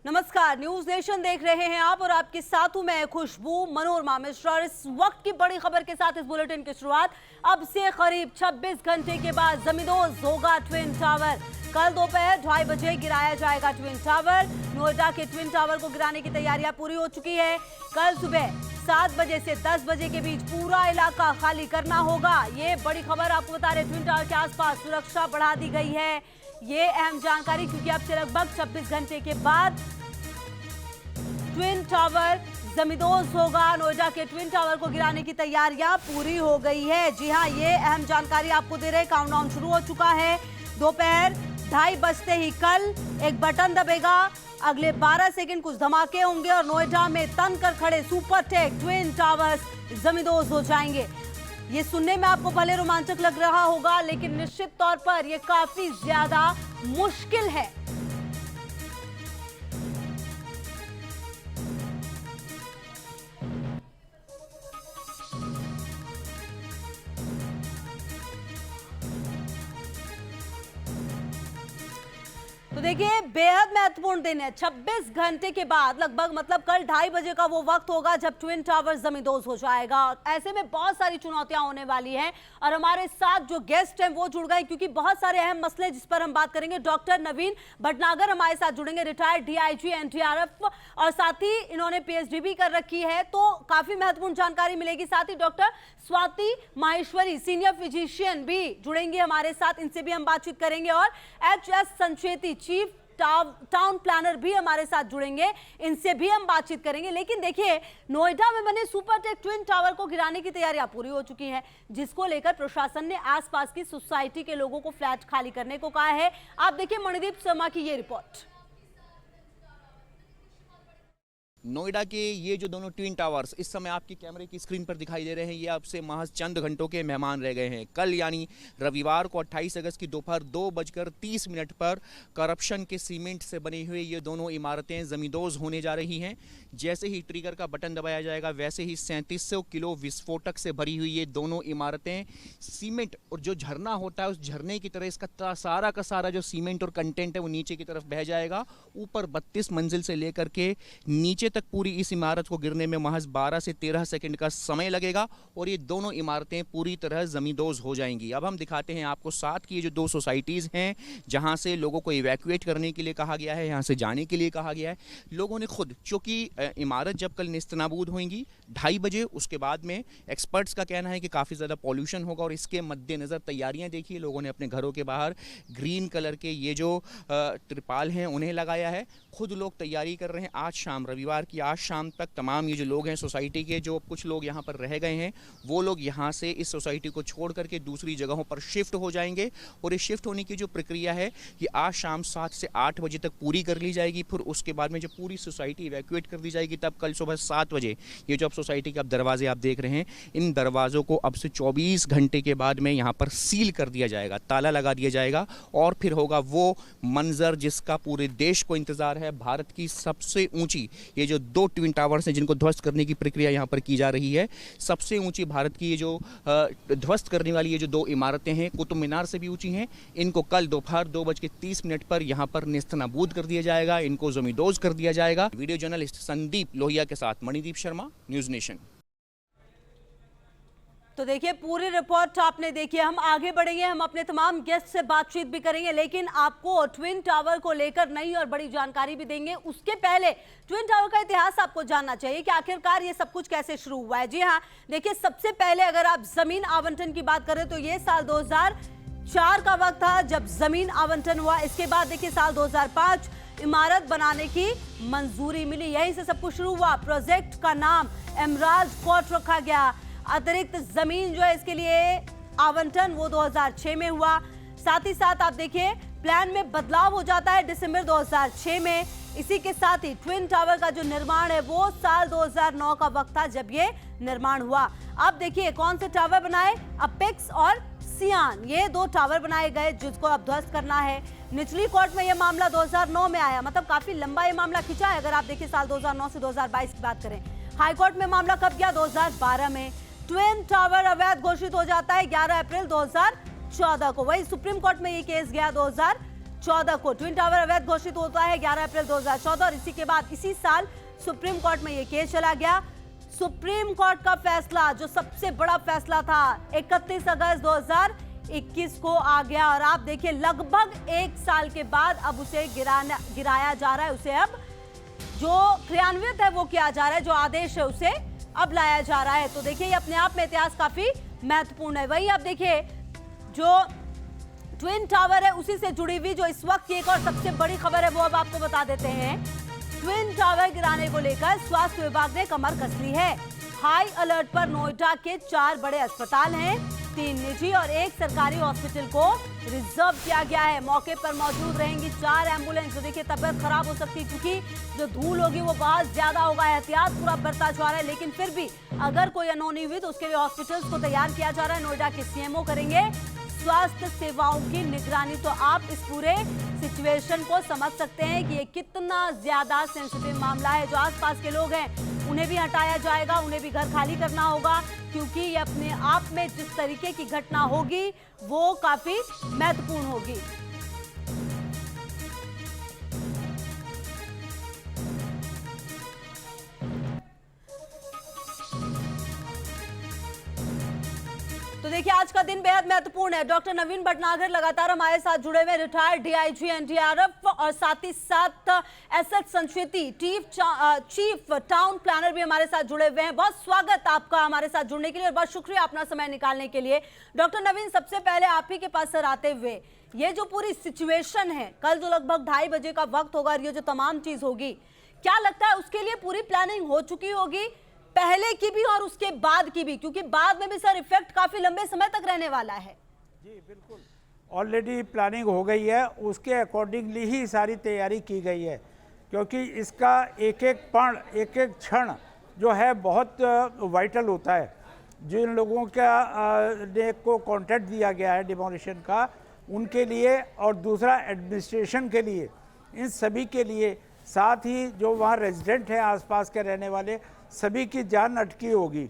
नमस्कार, news nation देख रहे हैं आप और आपके साथ हूं मैं खुशबू मनोरमा मिश्रा। इस वक्त की बड़ी खबर के साथ इस बुलेटिन की शुरुआत। अब से करीब 26 घंटे के बाद जमींदोज होगा ट्विन टावर। कल दोपहर 2:30 बजे गिराया जाएगा ट्विन टावर। नोएडा के ट्विन टावर को गिराने की तैयारियां पूरी हो चुकी है। कल सुबह 7 बजे से 10 बजे के बीच पूरा इलाका खाली करना होगा। ये बड़ी खबर आपको बता रहे, ट्विन टावर के आसपास सुरक्षा बढ़ा दी गई है। ये अहम जानकारी, क्योंकि अब से लगभग 26 घंटे के बाद ट्विन टावर जमींदोज होगा। नोएडा के ट्विन टावर को गिराने की तैयारियां पूरी हो गई है। जी हां, ये अहम जानकारी आपको दे रहे। काउंटडाउन शुरू हो चुका है। दोपहर 2:30 बजते ही कल एक बटन दबेगा, अगले 12 सेकंड कुछ धमाके होंगे और नोएडा में तन कर खड़े सुपरटेक ट्विन टावर्स जमींदोज हो जाएंगे। ये सुनने में आपको भले रोमांचक लग रहा होगा, लेकिन निश्चित तौर पर यह काफी ज्यादा मुश्किल है। तो देखिए, बेहद महत्वपूर्ण दिन है। 26 घंटे के बाद लगभग, मतलब कल 2:30 बजे का वो वक्त होगा जब ट्विन टावर जमींदोज हो जाएगा। ऐसे में बहुत सारी चुनौतियां होने वाली हैं और हमारे साथ जो गेस्ट हैं वो जुड़ गए, क्योंकि बहुत सारे अहम मसले जिस पर हम बात करेंगे। डॉक्टर नवीन भटनागर हमारे साथ जुड़ेंगे, रिटायर्ड डीआईजी एनडीआरएफ, और साथ ही इन्होंने पीएचडी भी कर रखी है, तो काफी महत्वपूर्ण जानकारी मिलेगी। साथ ही doctor Swati Maheshwari senior physician भी जुड़ेंगे हमारे साथ, इनसे भी हम बातचीत करेंगे। और H S Sancheti chief town planner भी हमारे साथ जुड़ेंगे, इनसे भी हम बातचीत करेंगे। लेकिन देखिए, नोएडा में बने सुपरटेक ट्विन टावर को गिराने की तैयारियां पूरी हो चुकी हैं, जिसको लेकर प्रशासन ने आसपास की सोसाइटी के लोगों को फ्लैट खाली करने को कहा है। आप देखिए मणिदीप शर्मा की ये रिपोर्ट। नोएडा के ये जो दोनों ट्विन टावर्स इस समय आपकी कैमरे की स्क्रीन पर दिखाई दे रहे हैं, ये अब से महज चंद घंटों के मेहमान रह गए हैं। कल यानी रविवार को 28 अगस्त की दोपहर 2:30 पर करप्शन के सीमेंट से बनी हुई ये दोनों इमारतें जमींदोज होने जा रही हैं। जैसे ही ट्रिगर का बटन दबाया जाएगा, वैसे ही 3700 किलो विस्फोटक से भरी हुई ये दोनों इमारतें सीमेंट, और जो झरना होता है उस झरने की तरह इसका सारा का सारा जो सीमेंट और कंटेंट है वो नीचे की तरफ बह जाएगा। ऊपर 32 मंजिल से लेकर के नीचे तक पूरी इस इमारत को गिरने में महज 12 से 13 सेकंड का समय लगेगा और ये दोनों इमारतें पूरी तरह जमींदोज हो जाएंगी। अब हम दिखाते हैं आपको साथ की ये जो 2 सोसाइटीज़ हैं जहां से लोगों को इवैक्यूएट करने के लिए कहा गया है, यहां से जाने के लिए कहा गया है। लोगों ने खुद, चूंकि इमारत जब कल नेस्तनाबूद होंगी 2:30 बजे, उसके बाद में एक्सपर्ट्स का कहना है कि काफ़ी ज़्यादा पॉल्यूशन होगा और इसके मद्देनज़र तैयारियाँ देखिए, लोगों ने अपने घरों के बाहर ग्रीन कलर के ये जो त्रिपाल हैं उन्हें लगाया है। खुद लोग तैयारी कर रहे हैं। आज शाम, रविवार की आज शाम तक तमाम ये जो लोग हैं सोसाइटी के, जो कुछ लोग यहाँ पर रह गए हैं, वो लोग यहाँ से इस सोसाइटी को छोड़ करके दूसरी जगहों पर शिफ्ट हो जाएंगे। और इस शिफ्ट होने की जो प्रक्रिया है कि आज शाम 7 से 8 बजे तक पूरी कर ली जाएगी। फिर उसके बाद में जब पूरी सोसाइटी इवैक्यूएट कर दी जाएगी, तब कल सुबह 7 बजे ये जो अब सोसाइटी के अब दरवाजे आप देख रहे हैं, इन दरवाज़ों को अब से 24 घंटे के बाद में यहाँ पर सील कर दिया जाएगा, ताला लगा दिया जाएगा। और फिर होगा वो मंजर जिसका पूरे देश को इंतज़ार है। भारत की सबसे ऊंची ये जो 2 ट्विन टावर्स हैं जिनको ध्वस्त करने की प्रक्रिया यहाँ पर की जा रही है, सबसे ऊंची भारत की ये जो ध्वस्त करने वाली ये जो 2 इमारतें हैं, कुतुब मीनार से भी ऊंची हैं, इनको कल दोपहर 2:30 पर यहाँ पर नेस्तनाबूद कर दिया जाएगा, इनको जमींदोज कर दिया जाएगा। वीडियो जर्नलिस्ट संदीप लोहिया के साथ मणिदीप शर्मा, न्यूज़ नेशन। तो देखिए, पूरी रिपोर्ट आपने देखी। हम आगे बढ़ेंगे, हम अपने तमाम गेस्ट से बातचीत भी करेंगे, लेकिन आपको ट्विन टावर को लेकर नई और बड़ी जानकारी भी देंगे। उसके पहले ट्विन टावर का इतिहास आपको जानना चाहिए कि आखिरकार ये सब कुछ कैसे शुरू हुआ है। जी हाँ, देखिए, सबसे पहले अगर आप जमीन आवंटन की बात करें तो ये साल 2004 का वक्त था जब जमीन आवंटन हुआ। इसके बाद देखिए साल 2005 इमारत बनाने की मंजूरी मिली, यहीं से सब कुछ शुरू हुआ। प्रोजेक्ट का नाम एमराल्ड कोर्ट रखा गया। अतिरिक्त जमीन जो है इसके लिए आवंटन वो 2006 में हुआ। साथ ही साथ आप देखिए, प्लान में बदलाव हो जाता है दिसंबर 2006 में। इसी के साथ ही ट्विन टावर का जो निर्माण है वो साल 2009 का वक्त था जब ये निर्माण हुआ। अब देखिए कौन से टावर बनाए, अपेक्स और सियान, ये 2 टावर बनाए गए जिसको अब ध्वस्त करना है। निचली कोर्ट में यह मामला 2009 में आया, मतलब काफी लंबा ये मामला खिंचा है। अगर आप देखिए साल 2009 से 2022 की बात करें। हाईकोर्ट में मामला कब गया, 2012 में। ट्विन टावर अवैध घोषित हो जाता है 11 अप्रैल 2014 को। वही सुप्रीम कोर्ट में ये केस गया 2014 2014 को ट्विन टावर अवैध घोषित होता है 11 अप्रैल 2014 और इसी के बाद इसी साल सुप्रीम कोर्ट में ये केस चला गया। सुप्रीम कोर्ट का फैसला जो सबसे बड़ा फैसला था 31 अगस्त 2021 को आ गया और आप देखिए लगभग एक साल के बाद अब उसे गिराया जा रहा है। उसे अब जो क्रियान्वित है वो किया जा रहा है, जो आदेश है उसे अब लाया जा रहा है। तो देखिए ये अपने आप में इतिहास काफी महत्वपूर्ण है। वहीं आप देखिए जो ट्विन टावर है उसी से जुड़ी हुई जो इस वक्त की एक और सबसे बड़ी खबर है वो अब आपको बता देते हैं। ट्विन टावर गिराने को लेकर स्वास्थ्य विभाग ने कमर कस ली है। हाई अलर्ट पर नोएडा के 4 बड़े अस्पताल हैं, 3 निजी और 1 सरकारी हॉस्पिटल को रिजर्व किया गया है। मौके पर मौजूद रहेंगी 4 एम्बुलेंस। तो देखिए तबियत खराब हो सकती है क्योंकि जो धूल होगी वो बहुत ज्यादा होगा। एहतियात पूरा बरता जा रहा है, लेकिन फिर भी अगर कोई अनहोनी हुई तो उसके लिए हॉस्पिटल्स को तैयार किया जा रहा है। नोएडा के सीएमओ करेंगे स्वास्थ्य सेवाओं की निगरानी। तो आप इस पूरे सिचुएशन को समझ सकते हैं कि ये कितना ज्यादा सेंसिटिव मामला है। जो आसपास के लोग हैं उन्हें भी हटाया जाएगा, उन्हें भी घर खाली करना होगा क्योंकि ये अपने आप में जिस तरीके की घटना होगी वो काफी महत्वपूर्ण होगी। तो देखिए आज का दिन बेहद महत्वपूर्ण है। डॉक्टर नवीन भटनागर लगातार हमारे साथ जुड़े हुए, रिटायर्ड डीआईजी एनडीआरएफ और साथ ही साथ एसएच संस्कृति चीफ टाउन प्लानर भी हमारे साथ जुड़े हुए हैं। बहुत स्वागत आपका हमारे साथ जुड़ने के लिए और बहुत शुक्रिया अपना समय निकालने के लिए। डॉक्टर नवीन, सबसे पहले आप ही के पास सर आते हुए, ये जो पूरी सिचुएशन है, कल जो लगभग 2:30 बजे का वक्त होगा और ये जो तमाम चीज होगी, क्या लगता है उसके लिए पूरी प्लानिंग हो चुकी होगी, पहले की भी और उसके बाद की भी, क्योंकि बाद में भी सर इफेक्ट काफी लंबे समय तक रहने वाला है? जी बिल्कुल, ऑलरेडी प्लानिंग हो गई है, उसके अकॉर्डिंगली ही सारी तैयारी की गई है क्योंकि इसका एक एक क्षण जो है बहुत वाइटल होता है। जिन लोगों को कॉन्ट्रैक्ट दिया गया है डिमोलिशन का, उनके लिए और दूसरा एडमिनिस्ट्रेशन के लिए, इन सभी के लिए, साथ ही जो वहाँ रेजिडेंट हैं आसपास के रहने वाले, सभी की जान अटकी होगी।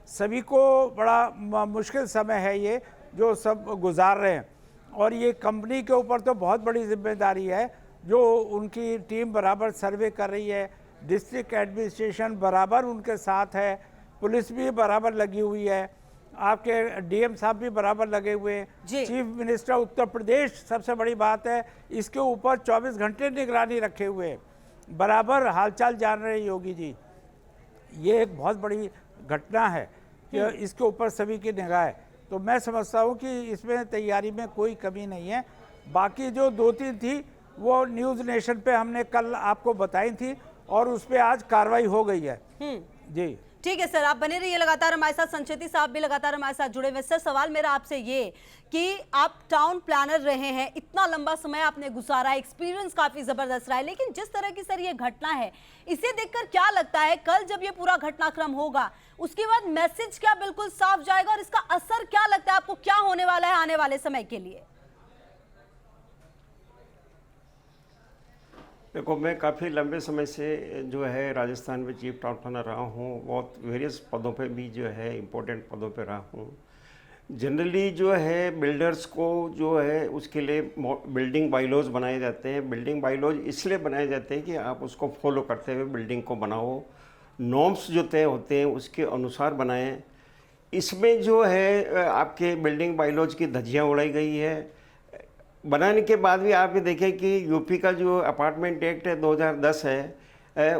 सभी को बड़ा मुश्किल समय है ये जो सब गुजार रहे हैं और ये कंपनी के ऊपर तो बहुत बड़ी जिम्मेदारी है जो उनकी टीम बराबर सर्वे कर रही है, डिस्ट्रिक्ट एडमिनिस्ट्रेशन बराबर उनके साथ है, पुलिस भी बराबर लगी हुई है, आपके डीएम साहब भी बराबर लगे हुए हैं, चीफ मिनिस्टर उत्तर प्रदेश, सबसे बड़ी बात है इसके ऊपर 24 घंटे निगरानी रखे हुए हैं, बराबर हालचाल जान रहे योगी जी। ये एक बहुत बड़ी घटना है कि इसके ऊपर सभी की निगाह है। तो मैं समझता हूँ कि इसमें तैयारी में कोई कमी नहीं है। बाकी जो 2-3 थी वो न्यूज़ नेशन पे हमने कल आपको बताई थी और उस पर आज कार्रवाई हो गई है। जी ठीक है सर, आप बने रहिए लगातार हमारे साथ। संचेती साहब भी लगातार हमारे साथ जुड़े हुए। सर, सवाल मेरा आपसे ये कि आप टाउन प्लानर रहे हैं, इतना लंबा समय आपने गुजारा, एक्सपीरियंस काफी जबरदस्त रहा है, लेकिन जिस तरह की सर ये घटना है, इसे देखकर क्या लगता है कल जब ये पूरा घटनाक्रम होगा उसके बाद मैसेज क्या बिल्कुल साफ जाएगा और इसका असर क्या लगता है आपको क्या होने वाला है आने वाले समय के लिए? देखो, मैं काफ़ी लंबे समय से जो है राजस्थान में चीफ टाउन प्लानर रहा हूँ, बहुत वेरियस पदों पे भी जो है इम्पोर्टेंट पदों पे रहा हूँ। जनरली जो है बिल्डर्स को जो है उसके लिए बिल्डिंग बाइलॉज बनाए जाते हैं। बिल्डिंग बाइलॉज इसलिए बनाए जाते हैं कि आप उसको फॉलो करते हुए बिल्डिंग को बनाओ, नॉर्म्स जो तय होते हैं उसके अनुसार बनाएं। इसमें जो है आपके बिल्डिंग बाइलॉज की धज्जियाँ उड़ाई गई है। बनाने के बाद भी आप ये देखें कि यूपी का जो अपार्टमेंट एक्ट है 2010 है,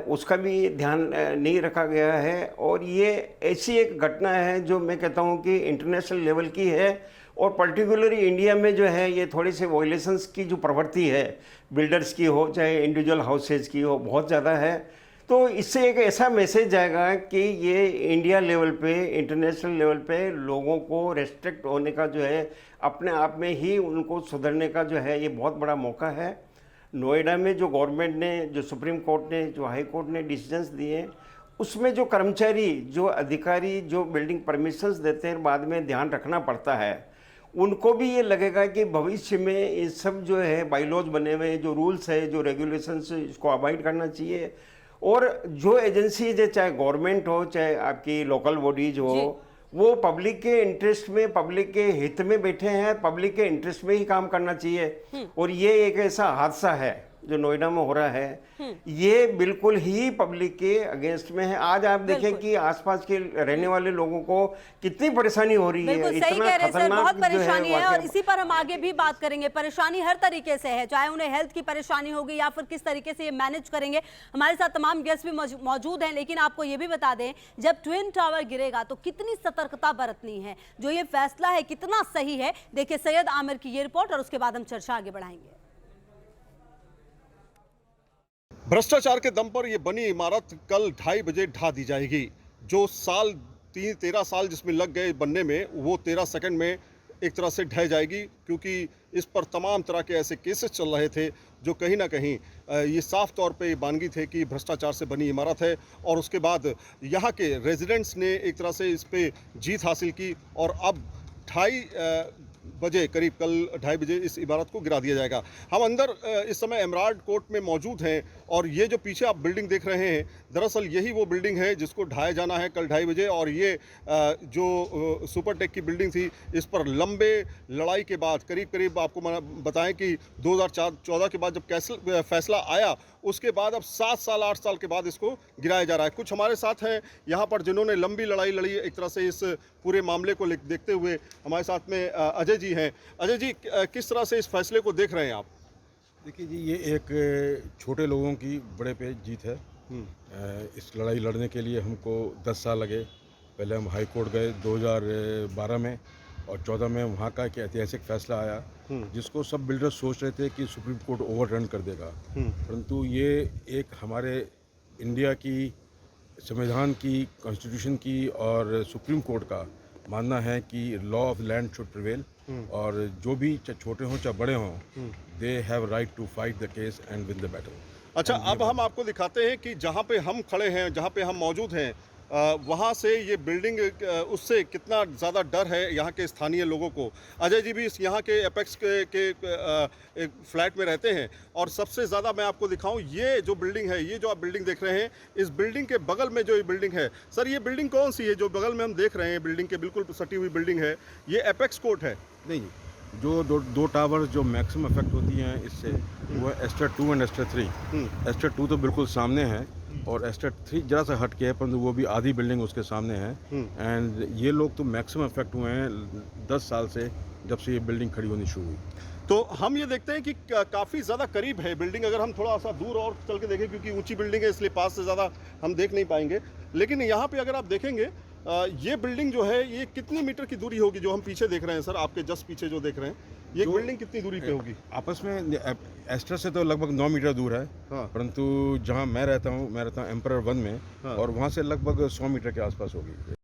उसका भी ध्यान नहीं रखा गया है और ये ऐसी एक घटना है जो मैं कहता हूँ कि इंटरनेशनल लेवल की है और पर्टिकुलरली इंडिया में जो है ये थोड़ी सी वायलेशंस की जो प्रवृत्ति है, बिल्डर्स की हो चाहे इंडिविजुअल हाउसेज की हो, बहुत ज़्यादा है। तो इससे एक ऐसा मैसेज जाएगा कि ये इंडिया लेवल पे, इंटरनेशनल लेवल पे लोगों को रेस्ट्रिक्ट होने का जो है, अपने आप में ही उनको सुधरने का जो है ये बहुत बड़ा मौका है। नोएडा में जो गवर्नमेंट ने, जो सुप्रीम कोर्ट ने, जो हाई कोर्ट ने डिसीजंस दिए, उसमें जो कर्मचारी, जो अधिकारी, जो बिल्डिंग परमिशंस देते हैं, बाद में ध्यान रखना पड़ता है, उनको भी ये लगेगा कि भविष्य में ये सब जो है बाइलॉज बने हुए, जो रूल्स है, जो रेगुलेशंस, इसको अवॉइड करना चाहिए। और जो एजेंसीज है, चाहे गवर्नमेंट हो चाहे आपकी लोकल बॉडीज हो, वो पब्लिक के इंटरेस्ट में, पब्लिक के हित में बैठे हैं, पब्लिक के इंटरेस्ट में ही काम करना चाहिए। और ये एक ऐसा हादसा है जो नोएडा में हो रहा है, ये बिल्कुल ही पब्लिक के अगेंस्ट में है। आज आप देखें कि आसपास के रहने वाले लोगों को कितनी परेशानी हो रही है। बिल्कुल सही इतना कह रहे हैं सर, खतरनाक बहुत जो है परेशानी है और वाकया- इसी पर हम आगे भी बात करेंगे। परेशानी हर तरीके से है, चाहे उन्हें हेल्थ की परेशानी होगी या फिर किस तरीके से ये मैनेज करेंगे। हमारे साथ तमाम गेस्ट भी मौजूद हैं, लेकिन आपको ये भी बता दें, जब ट्विन टावर गिरेगा तो कितनी सतर्कता बरतनी है, जो ये फैसला है कितना सही है। देखिए सैयद आमिर की ये रिपोर्ट और उसके बाद हम चर्चा आगे बढ़ाएंगे। भ्रष्टाचार के दम पर यह बनी इमारत कल 2:30 बजे ढा दी जाएगी। जो 13 साल जिसमें लग गए बनने में, वो 13 सेकंड में एक तरह से ढह जाएगी, क्योंकि इस पर तमाम तरह के ऐसे केसेस चल रहे थे जो कहीं ना कहीं ये साफ तौर पे बानगी थे कि भ्रष्टाचार से बनी इमारत है। और उसके बाद यहाँ के रेजिडेंट्स ने एक तरह से इस पे जीत हासिल की और अब 2:30 बजे करीब, कल 2:30 बजे इस इमारत को गिरा दिया जाएगा। हम अंदर इस समय एमराल्ड कोर्ट में मौजूद हैं और ये जो पीछे आप बिल्डिंग देख रहे हैं, दरअसल यही वो बिल्डिंग है जिसको ढाया जाना है कल 2:30 बजे। और ये जो सुपरटेक की बिल्डिंग थी, इस पर लंबे लड़ाई के बाद करीब आपको बताएं कि 2014 के बाद जब फैसला आया, उसके बाद अब 7 साल 8 साल के बाद इसको गिराया जा रहा है। कुछ हमारे साथ हैं यहाँ पर जिन्होंने लंबी लड़ाई लड़ी एक तरह से इस पूरे मामले को देखते हुए। हमारे साथ में अजय जी हैं। अजय जी, किस तरह से इस फैसले को देख रहे हैं आप? देखिए जी, ये एक छोटे लोगों की बड़े पे जीत है। इस लड़ाई लड़ने के लिए हमको 10 साल लगे। पहले हम हाई कोर्ट गए 2012 में और 14 में वहाँ का एक ऐतिहासिक फैसला आया जिसको सब बिल्डर्स सोच रहे थे कि सुप्रीम कोर्ट ओवरटर्न कर देगा, परंतु ये एक हमारे इंडिया की संविधान की, कॉन्स्टिट्यूशन की और सुप्रीम कोर्ट का मानना है कि law of land should prevail और जो भी चाहे छोटे हों चाहे बड़े हों, they have right to fight the case and win the battle. अच्छा, अब हम आपको दिखाते हैं कि जहाँ पे हम खड़े हैं, जहाँ पे हम मौजूद हैं, वहाँ से ये बिल्डिंग, उससे कितना ज़्यादा डर है यहाँ के स्थानीय लोगों को। अजय जी भी इस यहाँ के एपेक्स के एक फ्लैट में रहते हैं और सबसे ज़्यादा मैं आपको दिखाऊं, ये जो बिल्डिंग है, ये जो आप बिल्डिंग देख रहे हैं, इस बिल्डिंग के बगल में जो ये बिल्डिंग है, सर ये बिल्डिंग कौन सी है जो बगल में हम देख रहे हैं? बिल्डिंग के बिल्कुल सटी हुई बिल्डिंग है, ये एपेक्स कोर्ट है? नहीं, जो दो टावर्स जो मैक्सिमम इफेक्ट होती हैं इससे, वो है एस्टर 2 एंड एस्टर 3। एस्टर 2 तो बिल्कुल सामने है और एस्टर 3 जरा सा हट के है, परंतु वो भी आधी बिल्डिंग उसके सामने है। एंड ये लोग तो मैक्सिमम इफेक्ट हुए हैं 10 साल से, जब से ये बिल्डिंग खड़ी होनी शुरू हुई। तो हम ये देखते हैं कि काफ़ी ज़्यादा करीब है बिल्डिंग। अगर हम थोड़ा सा दूर और चल के देखें, क्योंकि ऊंची बिल्डिंग है इसलिए पास से ज़्यादा हम देख नहीं पाएंगे, लेकिन यहाँ पे अगर आप देखेंगे, ये बिल्डिंग जो है, ये कितनी मीटर की दूरी होगी जो हम पीछे देख रहे हैं सर, आपके जस्ट पीछे जो देख रहे हैं, ये बिल्डिंग कितनी दूरी पे होगी? आपस में एस्टर से तो लगभग 9 मीटर दूर है। हाँ। परंतु जहाँ मैं रहता हूँ एम्परर 1 में, और वहाँ से लगभग 100 मीटर के आसपास होगी।